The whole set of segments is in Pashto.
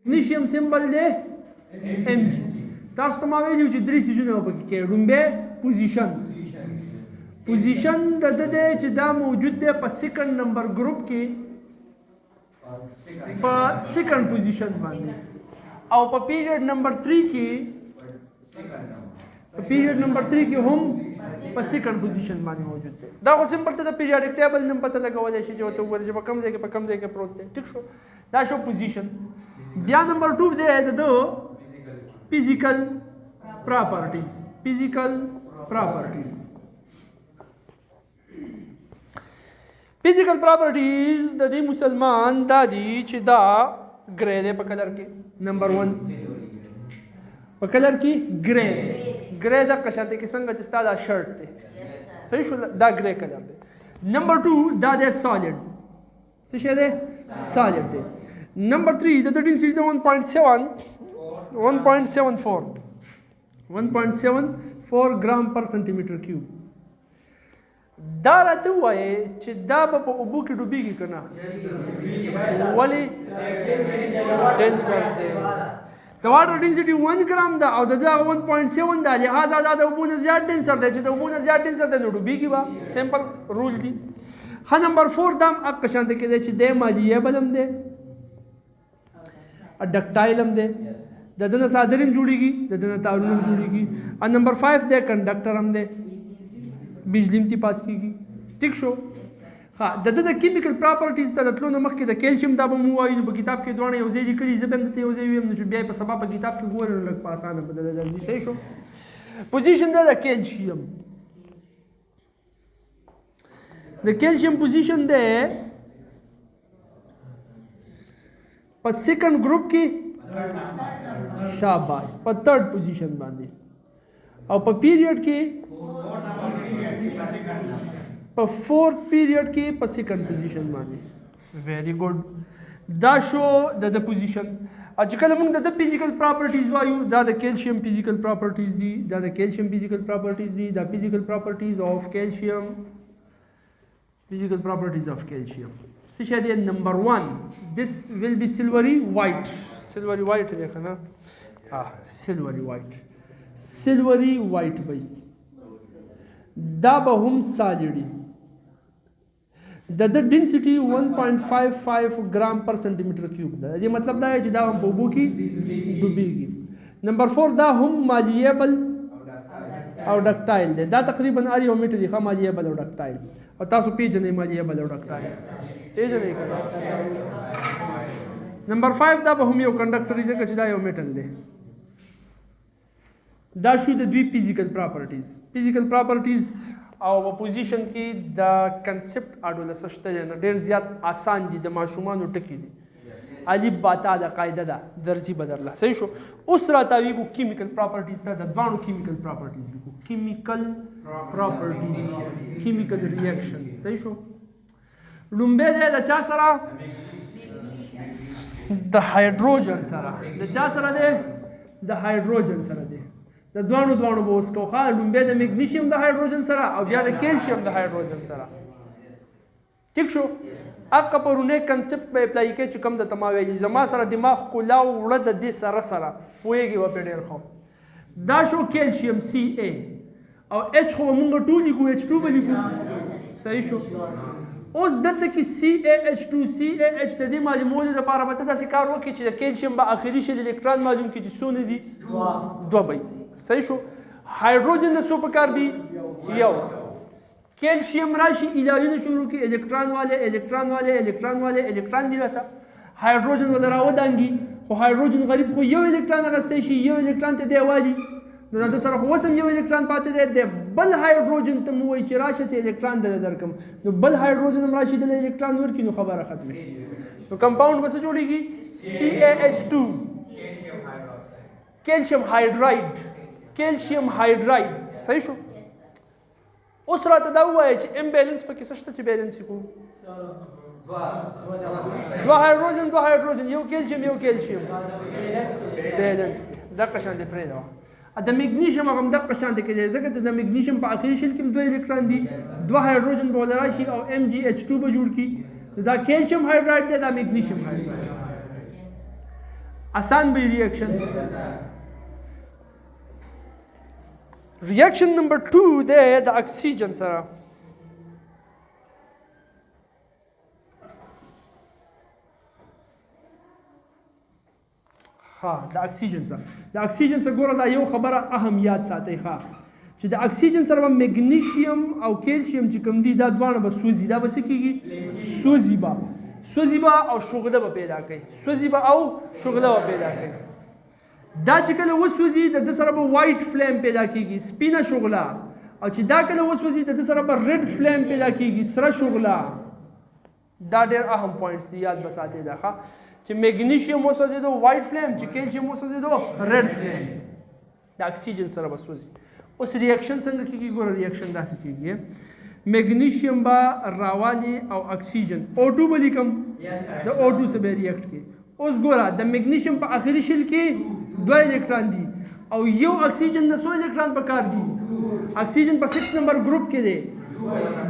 میګنیشیم سمبل دی Mg. تاسو ته ما ویلي چې درې څیزونه به پکې کوي. لومبی پوزیشن د ده دی چې دا موجود دی په سیکنډ نمبر ګروپ کې په سیکنډ پوزیشن باندې او په پیریډ نمبر 3 کې هم په سیکنډ پوزیشن باندې موجود دی. دا خو سمپل ته د پیریاډک ټیبل نوم پته لګولی شي چې ورته وګورئ چې په کوم ځای کې پروت دی. ټیک شو، دا شو پوزیشن. بیا نمبر 2 دی د ده فزیکل پراپرټیز. فزیکل پراپرټیز د دې مسلمان دا دي چې دا ګری دی په کلر کې. نمبر 1 په کلر کې ګری دا قشانته کې څنګه چې ستا دا شرټ دی صحیح شو، دا ګری کلر دی. نمبر 2 دا دی سالډ. څه شی دی؟ سالډ دی. نمبر 3 د ډینسټي 1.74 ګرام پر سنټي میټر کیوب. دا راته وایي چې دا به په اوبو کې ډوبېږي که نه؟ ولې؟ ډینسر دی. د واټر ډینسټي 1 ګرام ده او د دغه 1.7 ده، لهذا دا د اوبو نه زیات ډینسر دی. چې د اوبو نه زیات ډینسر دی نو ډوبېږي به. سمپل رول دی. ښه نمبر 4 دا هم هغه شانته کې دی چې دی مالیبل هم دی، ډکټایل هم دی، د ده نه صادر هم جوړېږي، د ده نه تارونه هم جوړېږي. او نمبر 5 دی کنډکټر هم دی، بجلی هم تی پاس کېږي. ټیک شو. ها د ده د کیمیکل پراپرټیز ته راتلو نه مخکې د کیلشیم دا به مو وایو. نو په کتاب کې دواړه یو ځای لیکلي، زه به هم درته یو ځای ویم، نو چې بیا یې په سبا په کتاب کې ګورئ نو لږ په اسانه به درځي. صحیح شو. پوزیشن دی د کیلشیم. د کیلشیم پوزیشن دی په سیکنډ ګروپ کې، شاباس، په تھرډ پوزیشن باندې، او په پیریډ کې په فورث پیریډ کې په سیکنډ پوزیشن باندې. ویری ګډ. دا شو د پوزیشن. او چې کله موږ د فزیکل پراپرټیز وایو دا د کیلشیم فزیکل پراپرټیز دي. دا د کیلشیم فزیکل پراپرټیز دي. دا فزیکل پراپرټیز اف کیلشیم. فزیکل پراپرټیز اف کیلشیم څه شی دی؟ نمبر 1 this will be silvery white دی که نه؟ silvery white وی. دا به هم سالډي. د ډینسټي 1.55 ګرام پر سنټي میټر کیوب ده. دې مطلب دا چې دا هم په اوبو کې ډوبېږي. نمبر 4 دا هم مالیبل او ډکټایل دی. دا تقریبا هر یو میټر دی ښه مالیبل او ډکټایل. او تاسو پیژنئ مالیبل او ډکټایل پیژنئ که نه؟ نمبر 5 دا به هم یو کنډکټر دی ځکه چې دا یو میټل دی. دا شو د دوی فزیکل پراپرټیز. او په پوزیشن کې د کنسپټ اډولس شته نه ډېر زیات آسان دي، د ماشومانو ټکي دي. الف باتا د قاعده ده درځي بدرله. صحیح شو. اوس راته ویګو کیمیکل پراپرټیز ته د دوانو کیمیکل پراپرټیز لیکو. کیمیکل ریاکشنز. صحیح شو. لومبی دی د چا سره؟ د هایدروجن سره. د چا سره دی؟ د هایدروجن سره دی. د دوانو به اوس کوو. ښه لومبی د میګنیشیم د هایدروجن سره او بیا د کیلشیم د هایدروجن سره. ټیک شو. هغه پرونی کنسپټ به اپلای کوي چې کوم درته ما ویلي. زما سره دماغ کولاو وړه د دې سره پوهېږي به پرې ډېر ښه. دا شو کیلشیم Ca او H خو به مونږ ټول لیکو، H2 به لیکو. صحیح شو. اوس دلته کې CaH2 CaH د دې معلومولو لپاره به ته داسې کار وکړې چې د کیلشیم به آخري شل الکترون معلوم کړي چې څونه دي؟ 2 به. صحیح شو. هایدروجن د څو پکار دي؟ 1. کیلشیم راشي ایلایونه شروع کړي، الکترون والے الکترون دي راسه. هایدروجن ولا راودانګي، خو هایدروجن غریب خو یو الکترون اغستی شي، یو الکترون ته دی والي، نو د سره خو وسم یو الکترون پاتې دی. بل هایدروجن ته مو وایي چې راشه چې الکترون درکم، نو بل هایدروجن هم راشي د الکترون ورکړي، نو خبره ختمه شي. نو کمپاوند به څه جوړیږي؟ CaH2 کیلشیم هایدراید. صحیح شو. اوس راته دا ووایه چې ام بیلنس پکې څه شته چې بیلنس یې کوو؟ 2 هایدروجن یو کیلشیم بیلنس دی. دغه شان دی پرېږده. د میګنیشیم هغه هم دغه شان دی کې دی، ځکه چې د میګنیشیم په آخري شل کې 2 الکترون دي، 2 هایدروجن به ولې راشي او MgH2 به جوړ کړي. دا کیلشیم هایدراید دی، دا میګنیشیم هایدراید. آسان به ریاکشن ریاکشن نمبر 2 دی د اکسیجن سره د اکسیجن سره ګوره دا یو خبره اهم یاد ساتئ چې د اکسیجن سره به میګنیشیم او کیلشیم چې کوم دي دا دواړه به سوځي دا به څه کېږي سوځي به او شغله به پیدا کوي دا چې کله وسوځي د ده سره به وایټ فلیم پیدا کېږي سپینه شغله او چې دا کله وسوځي د ده سره به ریډ فلیم پیدا کېږي سره شغله دا ډېر اهم پوینټس دي یاد به ساتئ دا چې میګنیشیم وسوځېدو وایټ فلیم چې کیلشیم وسوځېدو ریډ فلیم د اکسیجن سره به سوځي اوس ریاکشن څنګه کېږي ګوره ریاکشن داسې کېږي میګنیشیم به راوالي او اکسیجن O2 به لیکم د O2 سره به ریاکټ کوي اوس ګوره د میګنیشیم په آخري شل کې 2 الکترون دي او یو اکسیجن د 100 الکترون پکار دي اکسیجن په 6 نمبر ګروپ کې دی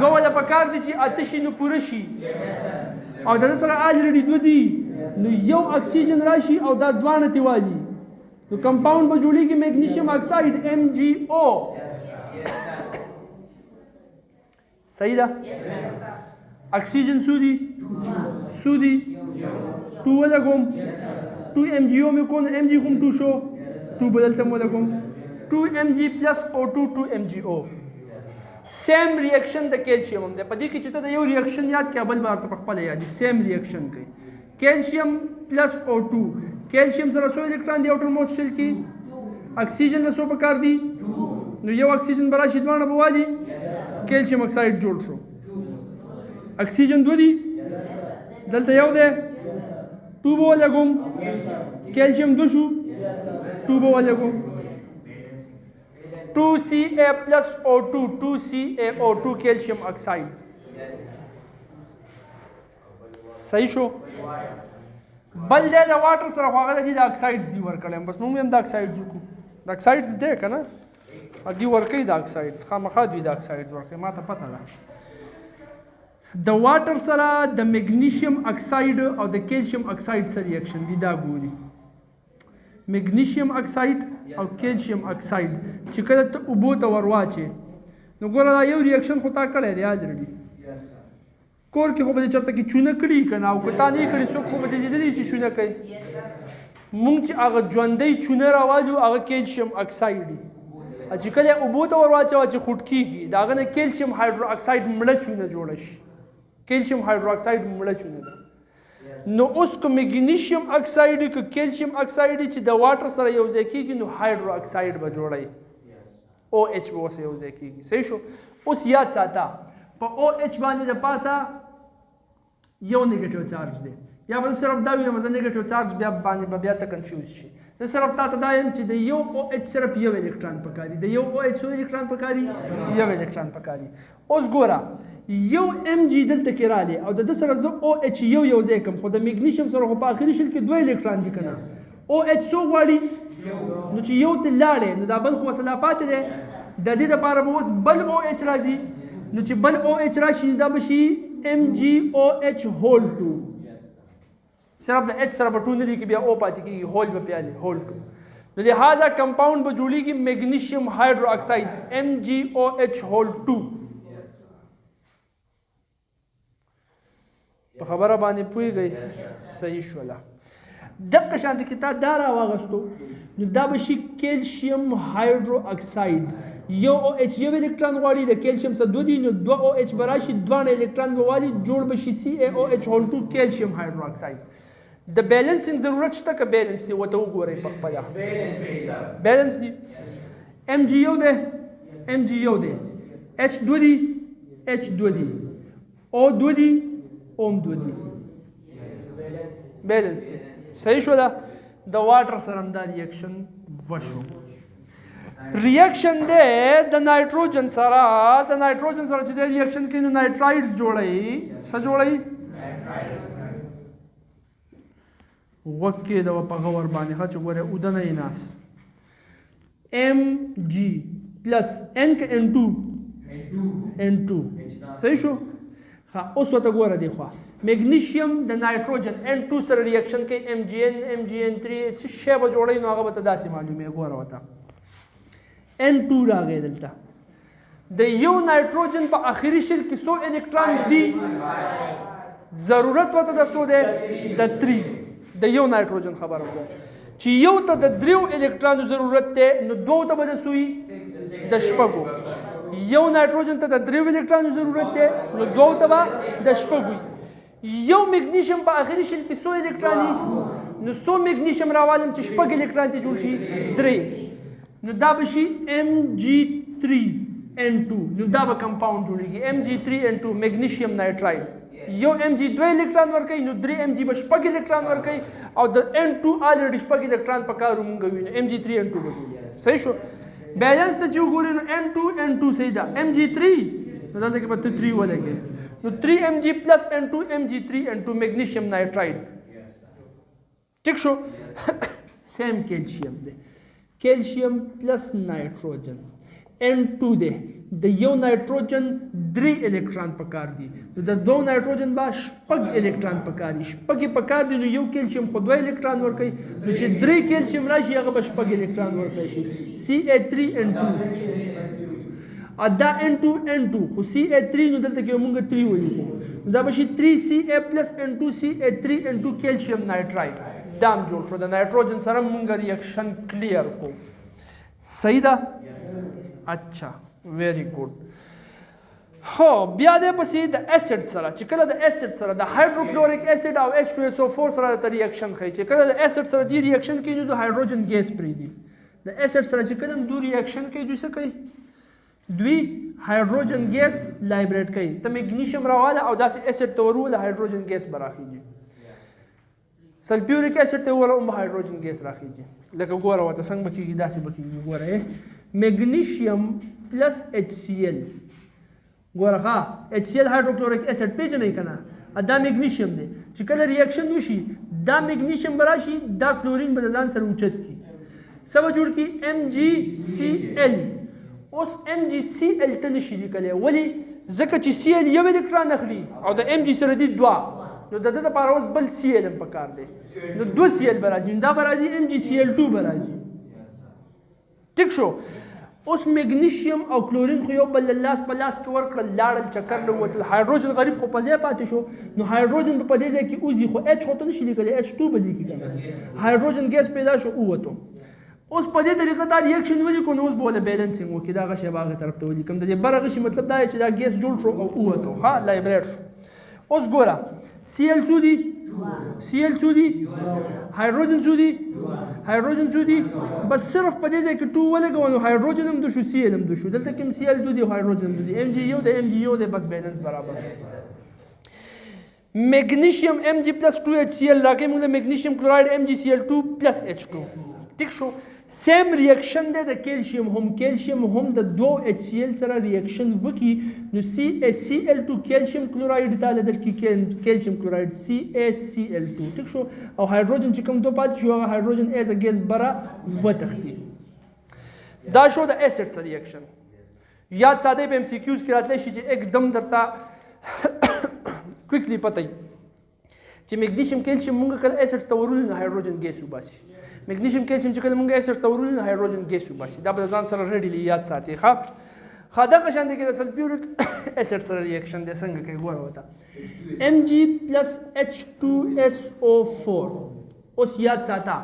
2 ولا پکار دي چې اته شي نو پوره شي او د سره الریډي 2 دي نو یو اکسیجن راشي او دا دوانه تیوالي نو کمپاوند به جوړیږي میګنیشیم اکساید MgO صحیح ده اکسیجن سودی 2 ولګوم 2 MgO مې کو نو Mg کوم 2 شو 2 بدلته مو لګوم 2 Mg plus O2 2 MgO سیم ریاکشن د کیلشیم هم ده په دې کې چې ته د یو ریاکشن یاد کړه بل به ورته په خپله یاد سیم ریاکشن کوي کیلشیم پلس O2 کیلشیم سره 100 الکترون دی اوټر موست شل کې اکسیجن له 100 پکار دی نو یو اکسیجن به راشي دوانه به والي کیلشیم اکساید جوړ شو اکسیجن 2 دی دلته یو دی 2 به ولګوم کیلشیم 2 شو 2 به ولګوم 2Ca plus O2 2CaO2 کیلشیم اکساید صحیح شو بل دی د واټر سره خو هغه د اکسایډز دی ورکړی بس موږ هم د اکسایډز وکړو د اکسایډز دی که نه دی ورکوي د اکسایډز خامخا دوی د اکسایډز ورکوي ما ته پته ده د واټر سره د میګنیشیم اکساید او د کیلشیم اکساید سره ریاکشن دی دا ګوري میګنیشیم اکساید او کیلشیم اکساید چې کله ته اوبو ته ور واچې نو ګوره دا یو ریاکشن خو تا کړی دی الریډي کور کې خو به دې چېرته کې چونه کړي که نه او که تا نه یې کړي څوک خو به دې لیدلي چې چونه کوي مونږ چې هغه ژوندی چونه راوالو هغه کیلشیم اکساید دي چې کله یې اوبو ته ور واچوه چې خوټ کېږي د هغه نه کیلشیم هایډرو اکساید مړه چونه جوړه شي کیلشیم هایډرو اکساید مړه چونه ده نو اوس که میګنیشیم اکساید که کیلشیم اکساید چې د واټر سره یو ځای کېږي نو هایډرو اکساید به جوړوي OH به اوسه یو ځای کېږي صحیح شو اوس یاد ساته په OH باندې د پاسه یو نیگیټیو چارج دی یا به صرف دا ویم زه نیگیټیو چارج بیا باندې بیا ته کنفیوز شي زه صرف تا ته دا یم چې د یو OH صرف یو الکترون پکاري د یو OH څو الکترون پکاري یو الکترون پکاري اوس ګوره یو Mg دلته کې رالی او د ده سره زه OH یو ځای کوم خو د میګنیشیم سره خو په آخري شل کې 2 الکترون دي که نه OH څو غواړي نو چې یو ته لاړې نو دا بل خو وسله پاتې دی د دې دپاره به اوس بل OH راځي نو چې بل OH راشي دا به شي MgOH هول 2 صرف د H سره به 2 نه دی کې بیا O پاتې کېږي هول به پیالي هول 2 نو لہذا کمپاوند به جوړېږي میګنیشیم هایډرو اکساید MgOH هول 2 په خبره باندې پوهېږئ صحیح شوله دغه شانته کې تا دا راواغستو نو دا به شي کیلشیم هایډرو اکساید یو OH یو الکترون غواړي د کیلشیم سره 2 دي نو 2 OH به راشي 2 الکترون به والي جوړ به شي CaOH هول 2 کیلشیم هایډرو اکساید د بیلنسینګ ضرورت شته که بیلنس دی ورته وګورئ په خپله بیلنس دی Mg یو دی H 2 دی H 2 دی O 2 دی اوم 2 دی بیلنس دی صحیح شو ده د واټر سره هم دا ریاکشن وشو ریاکشن دی د نایټروجن سره چې د ریاکشن کوي نو نایټرایډز جوړوي څه جوړوي غوږ کېږده په غور باندې ښه چې ګورې اوده نه یې ناست Mg پلس N که N2 صحیح شو اوس ورته ګوره دی خوا میګنیشیم د نایټروجن N2 سره ریاکشن کوي MgN3 څه شی به جوړوي نو هغه به ته داسې معلومې ګوره ورته N2 راغی دلته د یو نایټروجن په آخري شل کې څو الکترون دي ضرورت ورته د څو دی د 3 د یو نایټروجن خبره کوم چې یو ته د 3 الکترونو ضرورت دی نو دوه ته به د څو د شپږو یو نایټروجن ته د 3 الکترونو ضرورت دی نو دوه ته به د شپږو یو میګنیشیم په آخري شل کې څو الکترون دي نو څو میګنیشیم راوالم چې شپږ الکترون ته جوړ شي 3 نو دا به شي Mg3N2 نو دا به کمپاوند جوړیږي Mg3N2 میګنیشیم نایټراید یو Mg 2 الکترون ورکوي نو 3 Mg به شپږ الکترون ورکوي او د N2 الریډي شپږ الکترون په کار مونږ وینو Mg3N2 به صحیح شو بیلنس ته چې وګورئ نو N2 صحیح ده Mg3 نو دلته کې به 3 ولګي نو 3 Mg plus N2 Mg3N2 میګنیشیم نایټراید ټیک شو سیم کیلشیم دی کیلشیم پلس نایټروجن N2 دی د یو نایټروجن 3 الکترون پکار دي نو د دوه نایټروجن با شپږ الکترون پکار دي شپږ پکار دي نو یو کیلشیم خو 2 الکترون ورکوي نو چې 3 کیلشیم راشي هغه به شپږ الکترون ورکوي شي Ca3N2 دا N2 خو Ca3 نو دلته کې موږ 3 ولیکو دا به شي 3Ca plus N2 Ca3N2 کیلشیم نایټراید دام جوړ شو د نایټروجن سره موږ ریاکشن کلیر کو صحیح ده اچھا ویری ګډ هو بیا دې پسې د اسید سره چې کله د اسید سره د هایدروکلوریک اسید او H2SO4 سره د ریاکشن کوي چې کله د اسید سره دی ریاکشن کوي نو د هایدروجن ګیس پری دی د اسید سره چې کله دوی ریاکشن کوي دوی څه کوي دوی هایدروجن ګیس لایبریټ کوي ته میګنیشیم راواله او داسې اسید ته ورول هایدروجن ګیس براخیږي سلفیوریک اسید ته ورول هایدروجن ګیس راخیږي لکه ګوره وته څنګه بکیږي داسې بکیږي ګوره میګنیشیم پلس HCl ګوره ها HCl هایدروکلوریک اسید پیژنې کنه دا میګنیشیم دی چې کله ریاکشن وشي دا میګنیشیم براشي دا کلورین به ځان سره اوچت کی سبا جوړ کی MgCl اوس MgCl ته نشي لیکلی ولی ځکه چې Cl یو الکترون اخلي او د Mg سره دي 2 نو د دې لپاره اوس بل Cl هم پکار دی نو 2 Cl برازي دا برازي MgCl2 برازي ټیک شو اوس میګنیشیم او کلورین خو یو بل لاس په لاس کې ورکړل لاړل چکر له وتل هایدروجن غریب خو په ځای پاتې شو نو هایدروجن په دې ځای کې اوزي خو H هوته نشي لیکلی H2 به لیکي هایدروجن ګیس پیدا شو اوته اوس په دې طریقه دا ریاکشن ولیکو نو اوس بوله بیلنسینګ وکړي دا غشي باغ طرف ته ولیکم د دې برغه شي مطلب دا چې دا ګیس جوړ شو او اوته ها لایبریټ شو اوس ګوره Cl څو دي هایدروجن څو دي بس صرف په دې ځای کې 2 ولګو نو هایدروجن هم د شو Cl هم د شو دلته کې Cl2 دي هایدروجن هم دي Mg یو د بس بیلنس برابر میګنیشیم Mg plus 2HCl راکې موږ میګنیشیم کلوراید MgCl2 plus H2 ټیک شو سیم ریاکشن دی د کیلشیم هم د 2HCl سره ریاکشن وکي نو CaCl2 کیلشیم کلوراید تعالی درکې کیلشیم کلوراید CaCl2 ټیک شو او هایدروجن چې کوم دوه پاتې شو هغه هایدروجن ایز ا ګیس برا وتختی دا شو د اسید سره ریاکشن یاد ساده په MCQs کې راتلی شي چې एकदम درته کویکلی پته چې میګنیشیم کیلشیم موږ کله اسید ته ورول نه هایدروجن ګیس وباسي میګنیشیم کیلشیم چې کله موږ اسید ته ورول نه هایدروجن ګیس وباسي دا به ځان سره ریډیلی یاد ساتي ښه دغه شان دی کې د سلفیوریک اسید سره ریاکشن دی څنګه کوي ګوره وته Mg plus H2SO4 اوس یاد ساته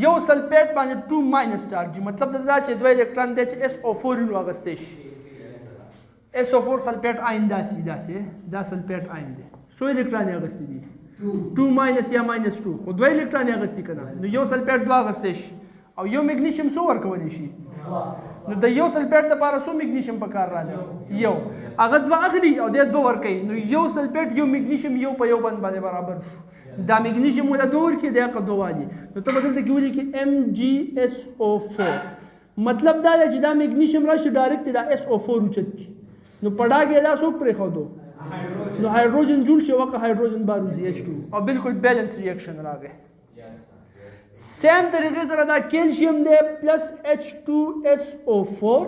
یو سلفیټ باندې 2 ماینس چارج مطلب دا چې 2 الکترون دی چې SO4 نو اغستې شي SO4 سلفیټ آین داسې دا سلفیټ آین دی سو الکترون اغستې دي 2 ماینس یا ماینس 2 خو 2 الکترون اغستې کنه نو یو سلفیټ 2 اغستې شي او یو میګنیشیم څو ورکولی شي نو د یو سلفیټ لپاره څو میګنیشیم پکار راځي یو هغه 2 اخلي او د 2 ورکوي نو یو سلفیټ یو میګنیشیم یو په یو باندې برابر شو دا میګنیشیم ولا 2 ورکي د هغه 2 والی نو ته بدل ته کیږي کې MgSO4 مطلب دا چې دا میګنیشیم راشي ډایرکټ دا SO4 اوچت کی نو پړاګه دا څوک پرې خو دو نو هایدروجن جوړ شي وکه هایدروجن باروزي H2 او بالکل بیلنس ریاکشن راغی سیم طریقې سره دا کیلشیم دی پلس H2SO4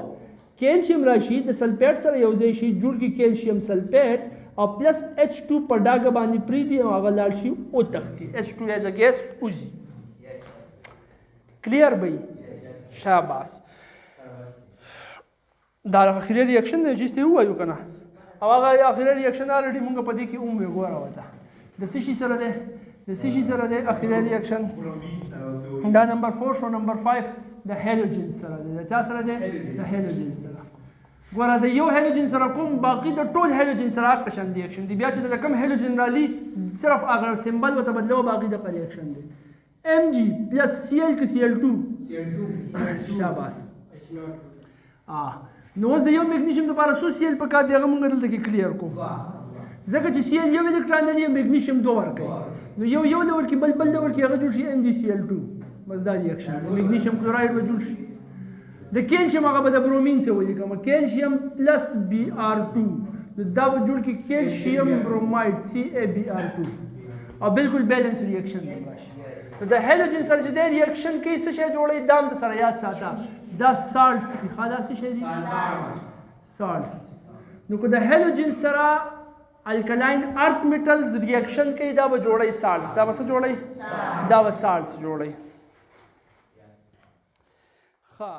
کیلشیم راشي د سلفیټ سره یو ځای شي جوړ کی کیلشیم سلفیټ او پلس H2 په ډاګه باندې پریږدي او هغه لاړ شي او تختی H2 as a gas وځي کلیر بھئی شاباس دا اخري ریاکشن دی چې ته وایو کنه او هغه اخري ریاکشن الریډي مونږ په دې کې ومه ګوره وته د څه شي سره ده د څه شي سره ده اخري ریاکشن دا نمبر 4 شو نمبر 5 د هالوجن سره ده چا سره ده د هالوجن سره ګوره د یو هالوجن سره کوم باقي د ټول هالوجن سره اکشن ریاکشن دی بیا چې د کم هالوجن رالی صرف اگر سمبل وته بدلو باقي د ریاکشن دی Mg plus Cl که Cl2 شاباس نو اوس د یو میګنیشیم لپاره څو Cl په کار دی هغه مونږ دلته کې کلیر کو ځکه چې Cl یو الکترون لري میګنیشیم 2 ورکوي نو یو لور کې بل لور کې هغه جوړ شي MgCl2 بس دا ریاکشن میګنیشیم کلوراید به جوړ شي د کیلشیم هغه به د برومین څخه ولیکم کیلشیم پلس Br2 دا به جوړ کې کیلشیم بروماید CaBr2 او بالکل بیلنس ریاکشن دی د هالوجن سره چې د ریاکشن کې څه شی جوړي دام د سره یاد ساته دا سالټس دي خلاص شي دي سالټس نو کو د هالوجن سره الکلاین ارث میټلز ریاکشن کوي دا به جوړي سالټس دا به څه جوړي دا به سالټس جوړي ها